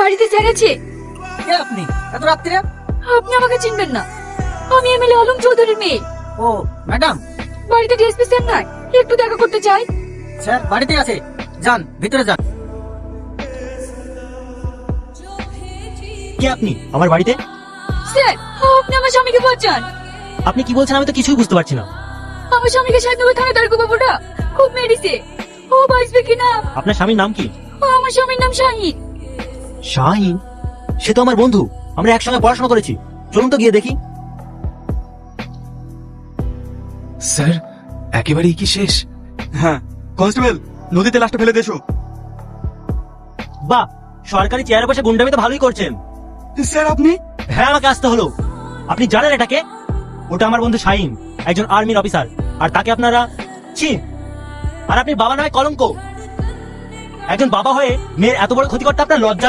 বাড়িতে স্যার আছে? কে আপনি এত রাত্রে? আপনি আমাকে চিনবেন না, আমি এমএলএ আলম চৌধুরীর মেয়ে। ও ম্যাডাম, বাড়িতে ডিএসপি স্যার নাই, একটু দেখা করতে চাই। স্যার বাড়িতে আছে, যান ভিতরে যান। কে আপনি আমার বাড়িতে? স্যার, আপনি আমার স্বামীকে বাঁচান। আপনি কি বলছেন আমি তো কিছুই বুঝতে পারছি না। আমার স্বামীকে সাহেবনগর থানায় দাঁড় বাবুটা খুব মেরেছে, ও বাঁচবে কিনা। আপনার স্বামীর নাম কি? আমার স্বামীর নাম শাহিদ। শাহিন? সে তো আমার বন্ধু, আমরা একসঙ্গে পড়াশোনা করেছি। চলুন তো গিয়ে দেখি। স্যার একেবারেই কি শেষ? হ্যাঁ কনস্টেবল, নদীতে লাশটা ফেলে দেছো। বাহ, সরকারি চেয়ারে বসে গুন্ডামি তো ভালোই করছেন। স্যার আপনি? হ্যাঁ, আমাকে আসতে হলো। আপনি জানেন এটাকে? ওটা আমার বন্ধু শাহিন, একজন আর্মির অফিসার। আর তাকে আপনারা ছি। আর আপনি বাবা নামে কলঙ্ক। একজন বাবা হয়ে মেয়ের এত বড় ক্ষতি করতে আপনার লজ্জা লাগে?